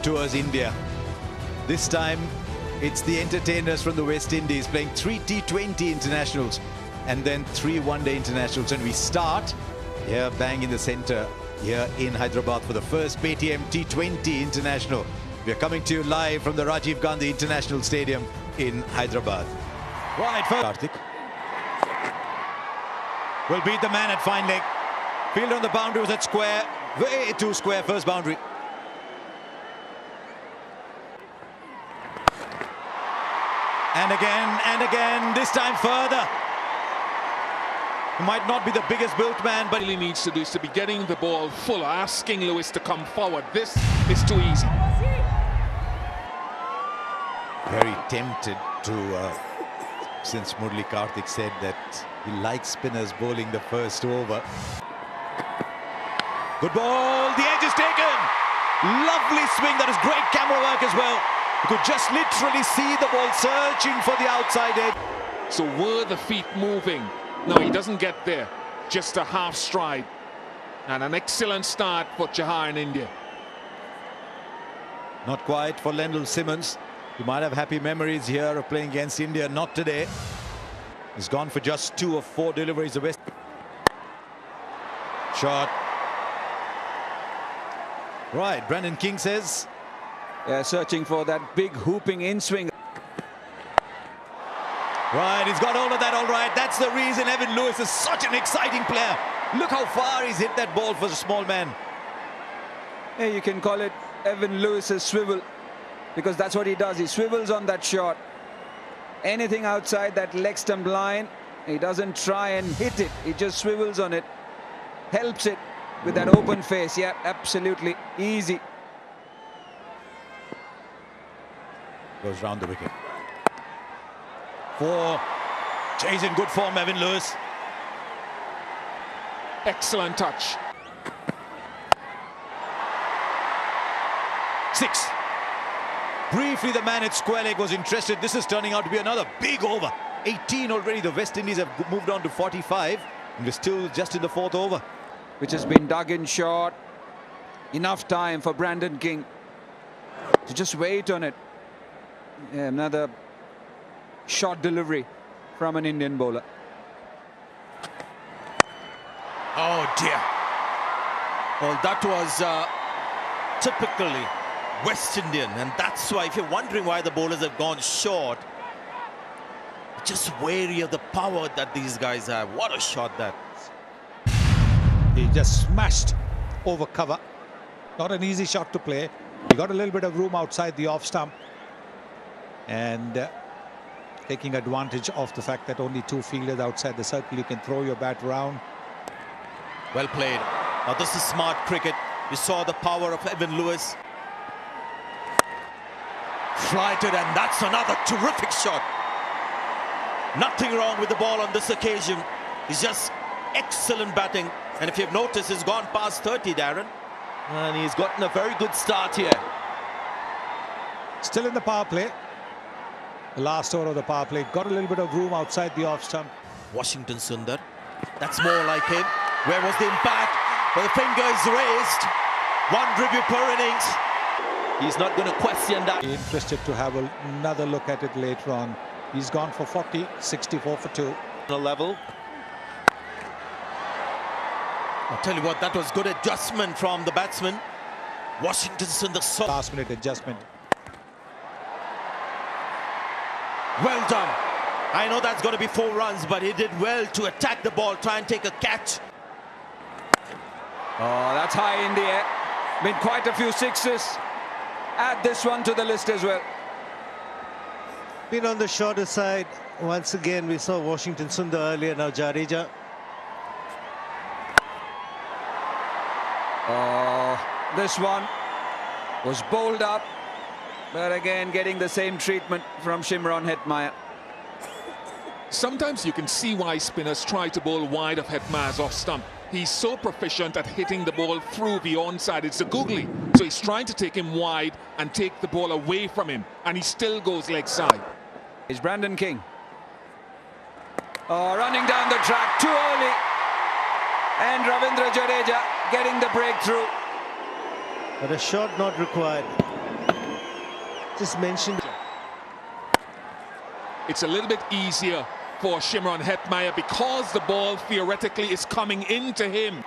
tours India. This time, it's the entertainers from the West Indies playing 3 T20 internationals and then 3 one-day internationals. And we start here, bang in the center, here in Hyderabad for the first Paytm T20 international. We are coming to you live from the Rajiv Gandhi International Stadium in Hyderabad. Right, first Karthik will beat the man at fine leg. Field on the boundary was at square, way too square, first boundary. And again, this time further. He might not be the biggest built man, but he needs to do is to be getting the ball fuller, asking Lewis to come forward. This is too easy. Very tempted to, since Murli Karthik said that he likes spinners bowling the first over. Good ball, the edge is taken. Lovely swing, that is great camera work as well. You could just literally see the ball searching for the outside edge. So were the feet moving? No, he doesn't get there. Just a half stride. And an excellent start for Chahar in India. Not quite for Lendl Simmons. You might have happy memories here of playing against India. Not today. He's gone for just 2 of 4 deliveries. The West shot. Right, Brandon King says. Yeah, searching for that big hooping in swing. Right, he's got hold of that all right. That's the reason Evan Lewis is such an exciting player. Look how far he's hit that ball for a small man. Yeah, you can call it Evan Lewis's swivel, because that's what he does. He swivels on that shot. Anything outside that leg stump line, he doesn't try and hit it. He just swivels on it. Helps it with that open face. Yeah, absolutely easy. Goes round the wicket. For chasing good form, Evan Lewis. Excellent touch. 6. Briefly, the man at square leg was interested. This is turning out to be another big over. 18 already. The West Indies have moved on to 45. And we're still just in the 4th over. Which has been dug in short. Enough time for Brandon King to just wait on it. Yeah, another short delivery from an Indian bowler. Oh dear. Well, that was typically West Indian, and that's why, if you're wondering why the bowlers have gone short, just wary of the power that these guys have. What a shot that. He just smashed over cover. Not an easy shot to play. He got a little bit of room outside the off stump, and taking advantage of the fact that only 2 fielders outside the circle, you can throw your bat around. Well played. Now this is smart cricket. You saw the power of Evan Lewis. Flighted, and that's another terrific shot. Nothing wrong with the ball on this occasion. It's just excellent batting. And if you've noticed, he's gone past 30, Darren. And he's gotten a very good start here. Still in the power play. The last over of the power play. Got a little bit of room outside the off stump. Washington Sundar. That's more like him. Where was the impact? Well, the finger is raised. 1 review per innings. He's not going to question that. Interested to have another look at it later on. He's gone for 40, 64 for 2. Level. I'll tell you what, that was good adjustment from the batsman. Washington Sundar. Last minute adjustment. Well done. I know that's going to be 4 runs, but he did well to attack the ball, try and take a catch. Oh, that's high in the air. Been quite a few sixes. Add this one to the list as well. Been on the shorter side. Once again, we saw Washington Sundar earlier, now Jadeja. Oh, this one was bowled up, but again getting the same treatment from Shimron Hetmyer. Sometimes you can see why spinners try to bowl wide of Hetmyer's off stump. He's so proficient at hitting the ball through the onside. It's a googly. So he's trying to take him wide and take the ball away from him. And he still goes leg side. Is Brandon King. Oh, running down the track too early. And Ravindra Jadeja getting the breakthrough. But a shot not required. just mentioned. It's a little bit easier for Shimron Hetmyer because the ball theoretically is coming into him.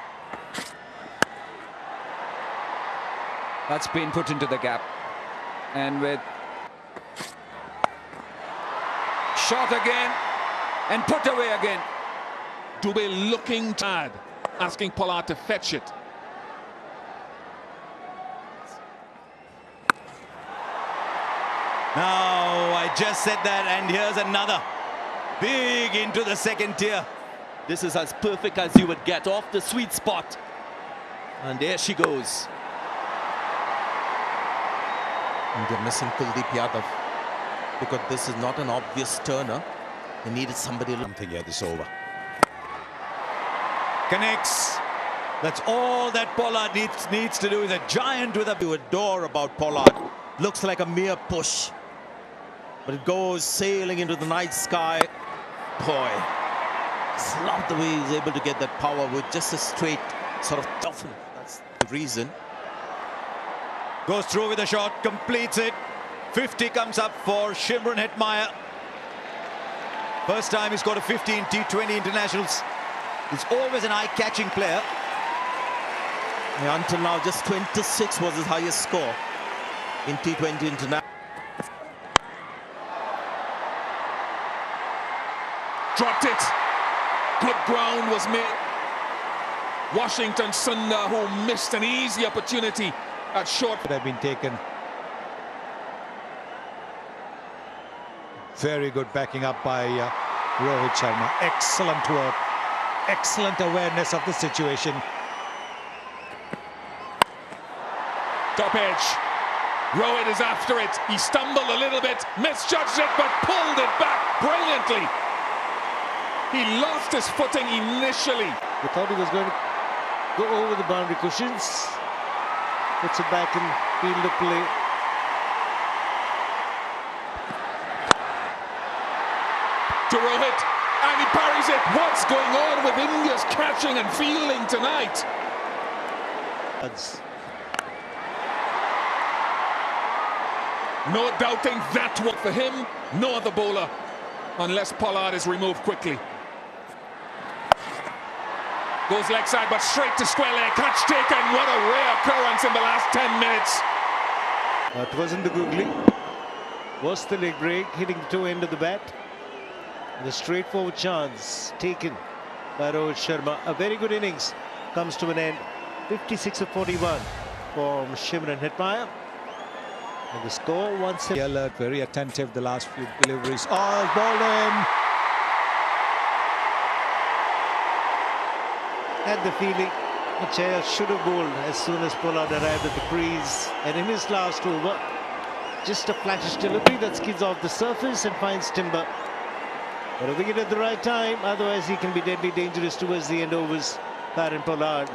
That's been put into the gap. And with shot again and put away again. Dubé looking tired, asking Pollard to fetch it. Now, I just said that, and here's another. Big into the second tier. This is as perfect as you would get off the sweet spot. And there she goes. And they're missing Kuldeep Yadav because this is not an obvious turner. They needed somebody. Something here, this over. Connects. That's all that Pollard needs to do. Is a giant with a... You adore about Pollard. Looks like a mere push. But it goes sailing into the night sky. Boy, it's not the way he's able to get that power with just a straight sort of toughen. That's the reason. Goes through with a shot, completes it. 50 comes up for Shimron Hetmyer. First time he's got a 50 in T20 internationals. He's always an eye-catching player. Yeah, until now, just 26 was his highest score in T20 international. Dropped it. Good ground was made. Washington Sundar, who missed an easy opportunity at short. Could have been taken. Very good backing up by Rohit Sharma. Excellent work. Excellent awareness of the situation. Top edge. Rohit is after it. He stumbled a little bit, misjudged it, but pulled it back brilliantly. He lost his footing initially. We thought he was going to go over the boundary cushions. Puts it back in field of play. To Rohit, and he parries it. What's going on with India's catching and fielding tonight? No doubting that one for him, no other bowler, unless Pollard is removed quickly. Goes leg side, but straight to square leg. Catch taken. What a rare occurrence in the last 10 minutes. It wasn't the googly. Was the leg break, hitting the toe end of the bat. And a straightforward chance taken by Rohit Sharma. A very good innings comes to an end. 56 of 41 from Shimron Hetmyer. And the score 1-7. Alert, very attentive the last few deliveries. Oh, bowled him. Had the feeling Chaya should have bowled as soon as Pollard arrived at the crease. And in his last over, just a flattish delivery that skids off the surface and finds timber. But a wicket at the right time, otherwise he can be deadly dangerous towards the end overs. Virat Pollard.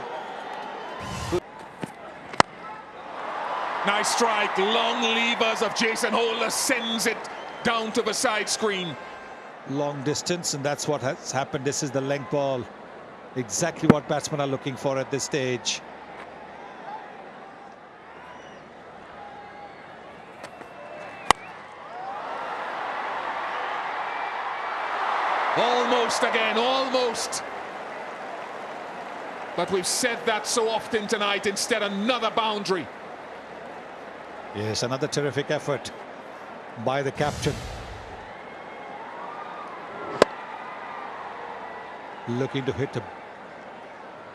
Nice strike. Long levers of Jason Holder sends it down to the side screen. Long distance, and that's what has happened. This is the length ball. Exactly what batsmen are looking for at this stage. Almost again, almost. But we've said that so often tonight. Instead, another boundary. Yes, another terrific effort by the captain. Looking to hit a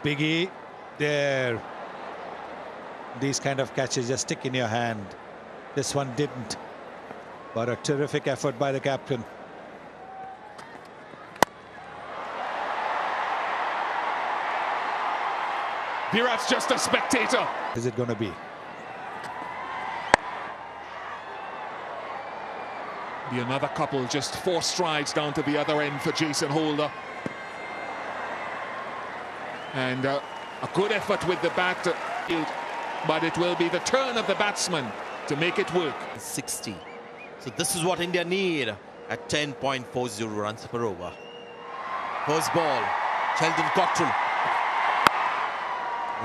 biggie there. These kind of catches just stick in your hand. This one didn't. But a terrific effort by the captain. Virat's just a spectator. Is it going to be? Be another couple, just 4 strides down to the other end for Jason Holder. And a good effort with the bat, but it will be the turn of the batsman to make it work. 60. So this is what India need at 10.40 runs per over. First ball, Sheldon Cottrell.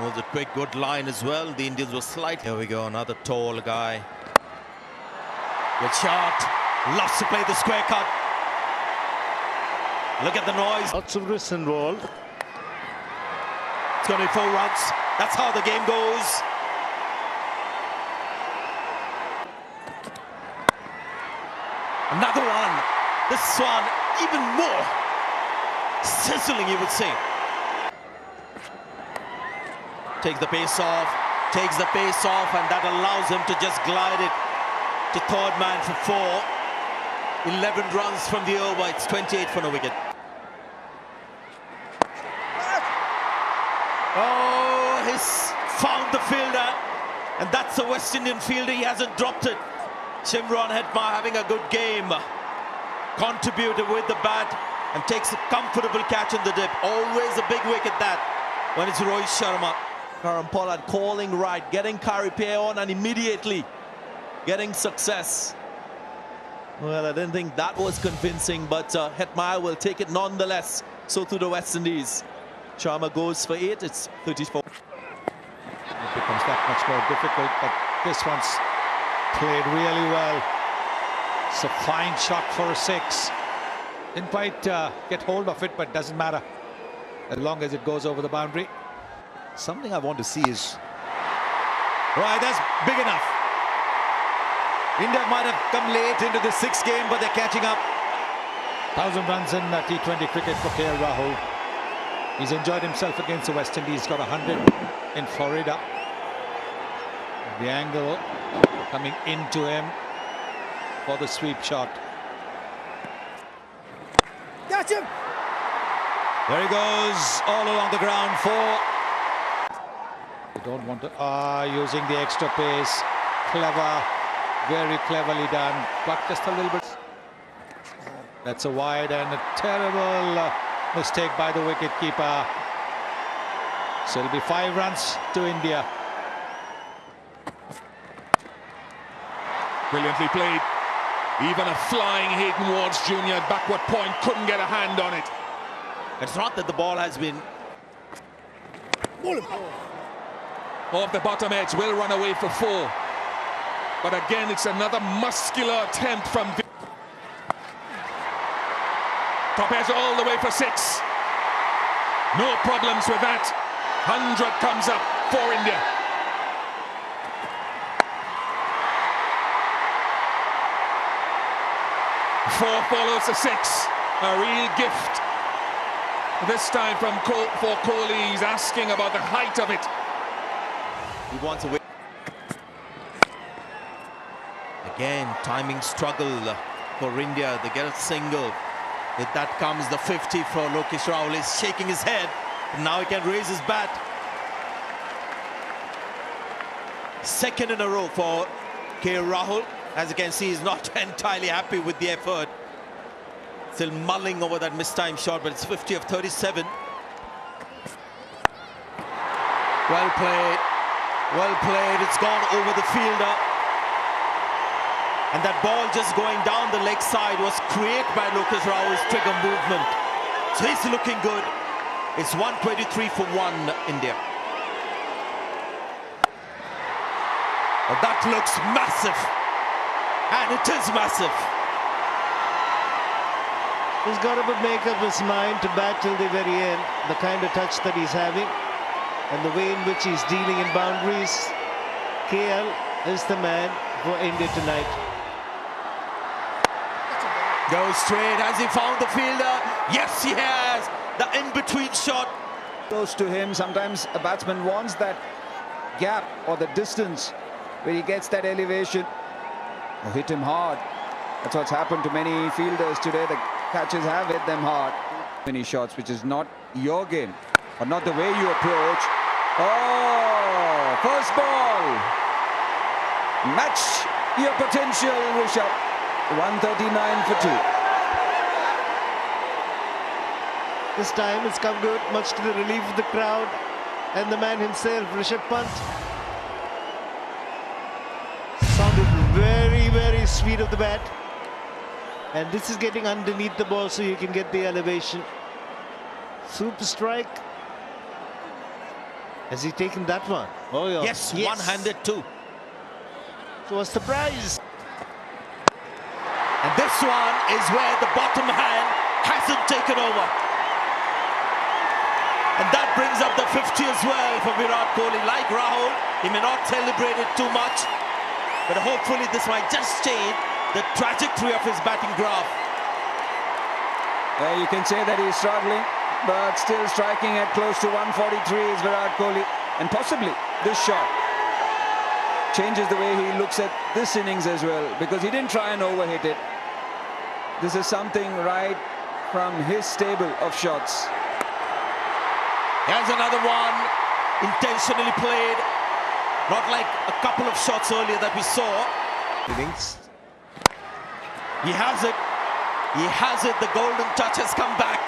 Was a quick good line as well. The Indians were slight. Here we go, another tall guy. Good shot. Loves to play the square cut. Look at the noise. Lots of risks involved. It's going to be 4 runs. That's how the game goes. Another one. This one even more sizzling, you would say. Takes the pace off, and that allows him to just glide it to third man for 4. 11 runs from the over. It's 28 for no wicket. Oh, he's found the fielder, and that's a West Indian fielder. He hasn't dropped it. Shimron Hetmar having a good game, contributed with the bat and takes a comfortable catch in the dip. Always a big wicket that when it's Rohit Sharma. Karan Pollard calling right, getting Karipay on and immediately getting success. Well, I didn't think that was convincing, but Hetmar will take it nonetheless. So to the West Indies. Sharma goes for 8, it's 34. It becomes that much more difficult, but this one's played really well. It's a fine shot for a 6. Didn't quite get hold of it, but doesn't matter as long as it goes over the boundary. Something I want to see is... Right, that's big enough. India might have come late into the 6th game, but they're catching up. 1,000 runs in T20 cricket for KL Rahul. He's enjoyed himself against the West Indies, got 100 in Florida. The angle coming into him for the sweep shot. Catch him! There he goes, all along the ground for... You don't want to... using the extra pace. Clever, very cleverly done, but just a little bit... That's a wide and a terrible mistake by the wicket-keeper. So it'll be 5 runs to India. Brilliantly played. Even a flying Hayden Wards Jr. at backward point couldn't get a hand on it. It's not that the ball has been... Off the bottom edge, will run away for 4. But again, it's another muscular attempt from... Top edge all the way for 6. No problems with that. 100 comes up for India. Four follows the 6. A real gift. This time for Kohli. He's asking about the height of it. He wants a win. Again, timing struggle for India. They get a single. If that comes the 50 for Lokesh Rahul. He's shaking his head. Now he can raise his bat. 2nd in a row for KL Rahul. As you can see, he's not entirely happy with the effort. Still mulling over that mistimed shot, but it's 50 of 37. Well played. Well played. It's gone over the fielder. And that ball just going down the leg side was created by Lokesh Rahul's trigger movement. So he's looking good. It's 123 for 1, India. Well, that looks massive. And it is massive. He's got to make up his mind to bat till the very end. The kind of touch that he's having and the way in which he's dealing in boundaries. KL is the man for India tonight. Goes straight. Has he found the fielder? Yes, he has. The in-between shot. Close to him. Sometimes a batsman wants that gap or the distance where he gets that elevation. Or hit him hard. That's what's happened to many fielders today. The catches have hit them hard. Many shots, which is not your game or not the way you approach. Oh, first ball. Match your potential, Rishabh. 139 for 2. This time it's come good, much to the relief of the crowd and the man himself, Rishabh Pant. Sounded very, very sweet of the bat. And this is getting underneath the ball so you can get the elevation. Super strike. Has he taken that one? Oh, yeah. Yes, one-handed too. So a surprise. And this one is where the bottom hand hasn't taken over. And that brings up the 50 as well for Virat Kohli. Like Rahul, he may not celebrate it too much, but hopefully this might just change the trajectory of his batting graph. You can say that he's struggling, but still striking at close to 143 is Virat Kohli. And possibly this shot changes the way he looks at this innings as well, because he didn't try and overhit it. This is something right from his stable of shots. Here's another one, intentionally played, not like a couple of shots earlier that we saw. Innings. He has it. He has it. The golden touch has come back.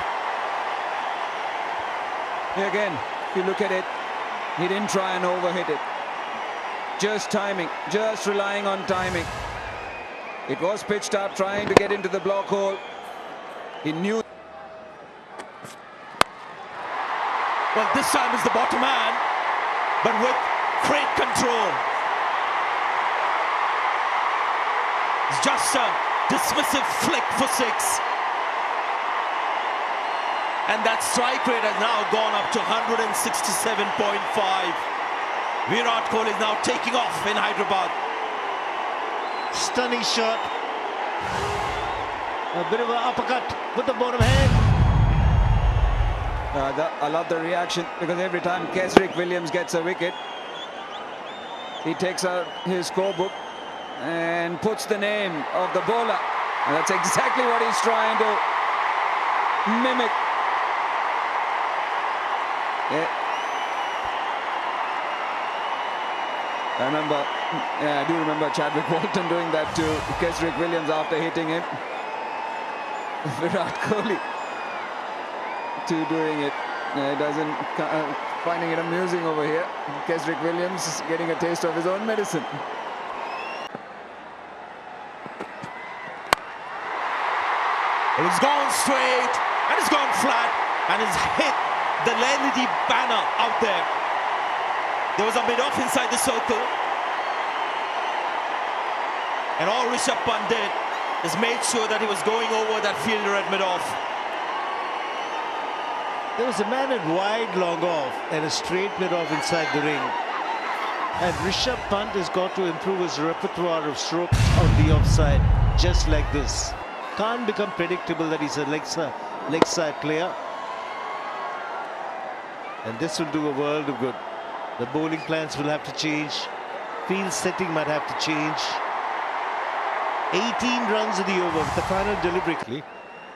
Again, if you look at it, he didn't try and overhit it. Just timing, just relying on timing. It was pitched up, trying to get into the block hole. He knew. Well, this time is the bottom hand, but with great control. It's just a dismissive flick for 6. And that strike rate has now gone up to 167.5. Virat Kohli is now taking off in Hyderabad. Stunning shot. A bit of an uppercut with the bottom hand. I love the reaction, because every time Kesrick Williams gets a wicket, he takes out his scorebook and puts the name of the bowler. And that's exactly what he's trying to mimic. I do remember Chadwick Walton doing that to Kesrick Williams after hitting him. Virat Kohli doing it. Finding it amusing over here. Kesrick Williams is getting a taste of his own medicine. He's gone straight and it's gone flat and has hit the LED banner out there. There was a mid-off inside the circle, and all Rishabh Pant did is made sure that he was going over that fielder at mid-off. There was a man at wide long off and a straight mid-off inside the ring. And Rishabh Pant has got to improve his repertoire of strokes on the offside, just like this. Can't become predictable that he's a leg side player. And this will do a world of good. The bowling plans will have to change. Field setting might have to change. 18 runs in the over with the final delivery.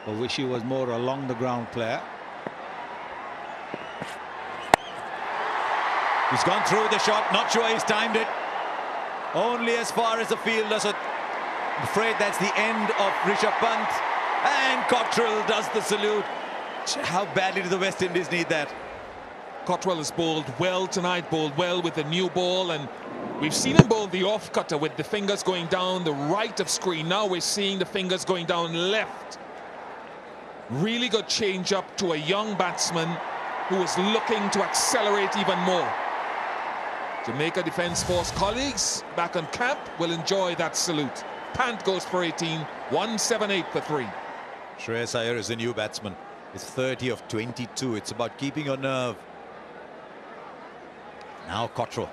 I wish he was more along the ground player. He's gone through the shot, not sure he's timed it. Only as far as the fielder, so I'm afraid that's the end of Rishabh Pant. And Cottrell does the salute. How badly do the West Indies need that? Cottrell has bowled well tonight, bowled well with the new ball, and we've seen him bowl the off cutter with the fingers going down the right of screen. Now we're seeing the fingers going down left. Really good change up to a young batsman who is looking to accelerate even more. Jamaica Defence Force colleagues back on camp will enjoy that salute. Pant goes for 18, 178 for 3. Shreyas Iyer is the new batsman. It's 30 of 22. It's about keeping your nerve. Now Cottrell.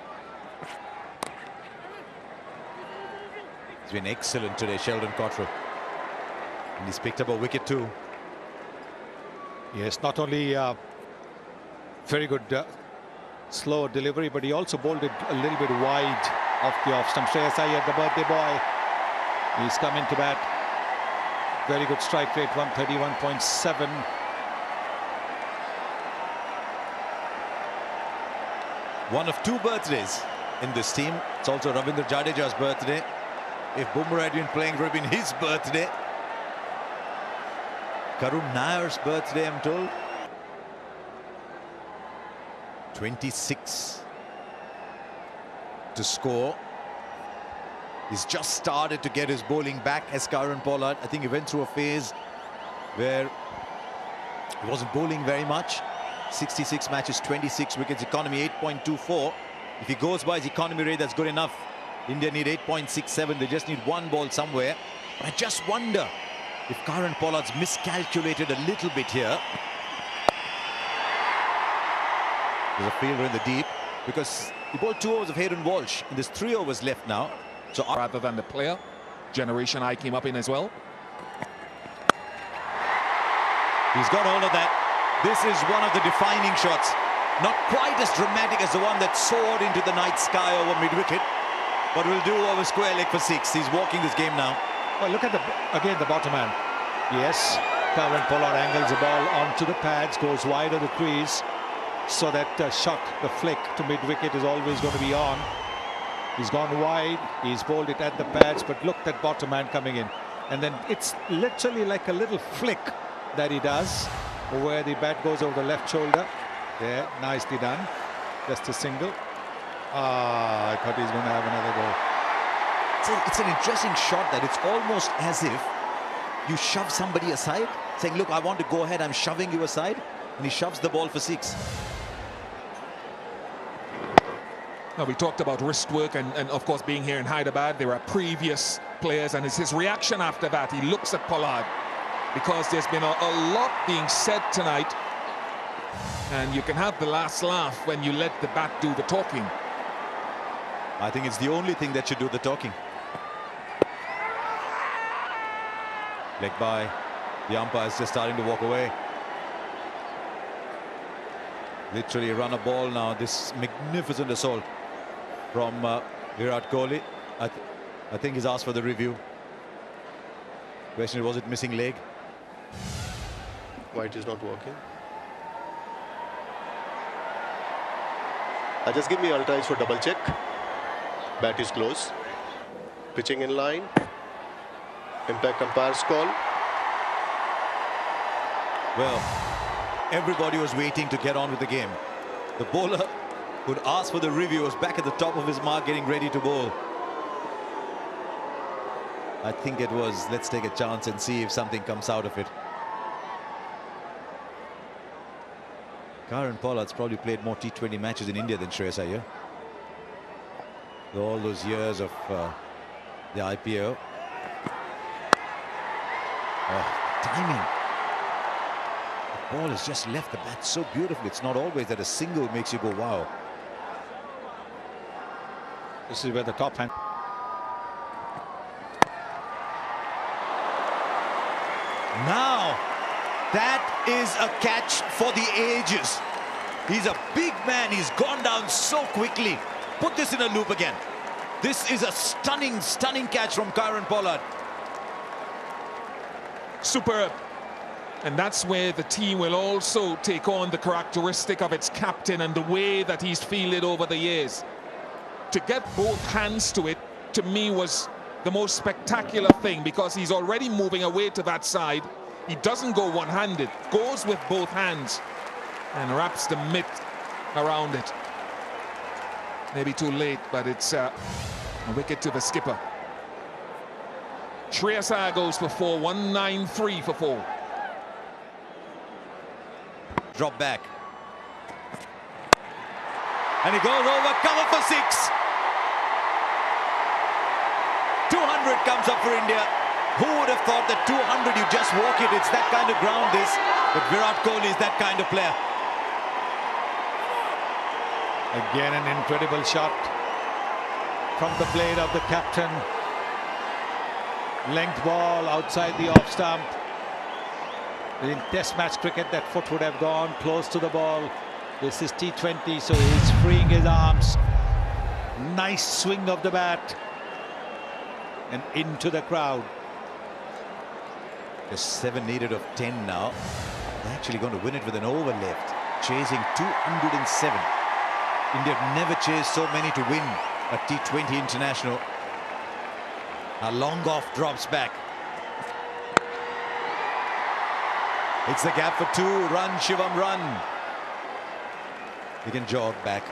He's been excellent today, Sheldon Cottrell. And he's picked up a wicket too. Yes, not only very good slow delivery, but he also bowled it a little bit wide off the off stump. Shreyas Iyer, the birthday boy, he's come into bat. Very good strike rate, 131.7. One of 2 birthdays in this team. It's also Ravindra Jadeja's birthday. If Bumrah had been playing, it would have been his birthday. Karun Nair's birthday, I'm told. 26 to score. He's just started to get his bowling back as Kieron Pollard. I think he went through a phase where he wasn't bowling very much. 66 matches, 26 wickets, economy 8.24. If he goes by his economy rate, that's good enough. India need 8.67. They just need 1 ball somewhere. I just wonder if Kieron Pollard's miscalculated a little bit here. There's a fielder in the deep because he bowled 2 overs of Hayden Walsh and there's 3 overs left now. So rather than the player, generation I came up in as well. He's got hold of that. This is one of the defining shots. Not quite as dramatic as the one that soared into the night sky over mid-wicket, but will do over square leg for 6. He's walking this game now. Well, look at the bottom man. Yes, Kieron Pollard angles the ball onto the pads, goes wide of the crease, so that shot, the flick to mid-wicket is always going to be on. He's gone wide, he's bowled it at the pads, but look at bottom man coming in. And then it's literally like a little flick that he does, where the bat goes over the left shoulder. There, nicely done. Just a single. I thought he's going to have another goal. It's an interesting shot that it's almost as if you shove somebody aside, saying, look, I want to go ahead, I'm shoving you aside, and he shoves the ball for 6. Now, we talked about wrist work and of course being here in Hyderabad, there are previous players, and it's his reaction after that. He looks at Pollard because there's been a lot being said tonight, and you can have the last laugh when you let the bat do the talking. I think it's the only thing that should do the talking. Leg by. The umpire's just starting to walk away. Literally run a ball now. This magnificent assault from Virat Kohli. I think he's asked for the review. Question, was it missing leg? White is not working. Just give me ultras for double check. Bat is close. Pitching in line. Impact umpire's call. Well, everybody was waiting to get on with the game. The bowler who'd asked for the review was back at the top of his mark, getting ready to bowl. I think it was, let's take a chance and see if something comes out of it. Kieron Pollard's probably played more T20 matches in India than Shreyas Iyer. All those years of the IPO. Oh, timing. The ball has just left the bat so beautifully. It's not always that a single makes you go, wow. This is where the top hand. Now, that is a catch for the ages. He's a big man. He's gone down so quickly. Put this in a loop again. This is a stunning, stunning catch from Kieron Pollard. Superb. And that's where the team will also take on the characteristic of its captain and the way that he's fielded over the years. To get both hands to it, to me, was the most spectacular thing, because he's already moving away to that side. He doesn't go one-handed, goes with both hands and wraps the mitt around it. Maybe too late, but it's a wicket to the skipper. Shreyas Iyer goes for 4, 193 for 4. Drop back. And he goes over, cover for 6. 200 comes up for India. Who would have thought that 200, you just walk it? It's that kind of ground, this. But Virat Kohli is that kind of player. Again, an incredible shot from the blade of the captain. Length ball outside the off stump. In test match cricket, that foot would have gone close to the ball. This is T20, so he's freeing his arms. Nice swing of the bat. And into the crowd. Just 7 needed of 10 now. They're actually going to win it with an over left. Chasing 207. India have never chased so many to win a T20 international. A long off drops back. It's the gap for 2. Run, Shivam, run. He can jog back.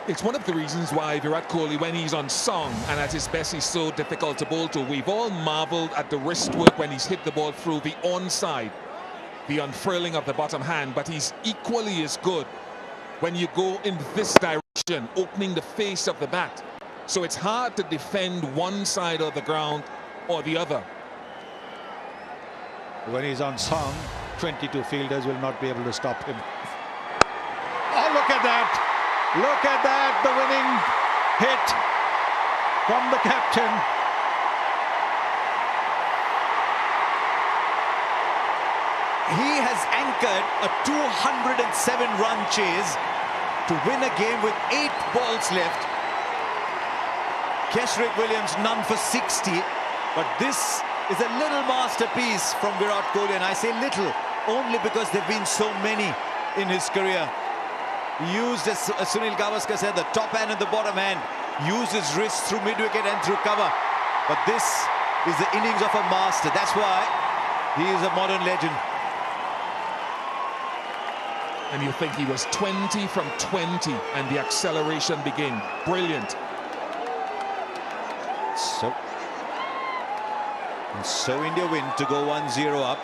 It's one of the reasons why Virat Kohli, when he's on song and at his best, he's so difficult to bowl to. We've all marveled at the wrist work when he's hit the ball through the onside, the unfurling of the bottom hand, but he's equally as good when you go in this direction, opening the face of the bat. So it's hard to defend one side of the ground or the other. When he's on song, 22 fielders will not be able to stop him. Oh, look at that! Look at that! The winning hit from the captain. He has anchored a 207-run chase to win a game with 8 balls left. Kesrick Williams none for 60, but this is a little masterpiece from Virat Kohli, and I say little only because there have been so many in his career. He used, as Sunil Gavaskar said, the top hand and the bottom hand, used his wrist through mid-wicket and through cover. But this is the innings of a master. That's why he is a modern legend. And you think he was 20 from 20 and the acceleration began. Brilliant. So India win to go 1-0 up.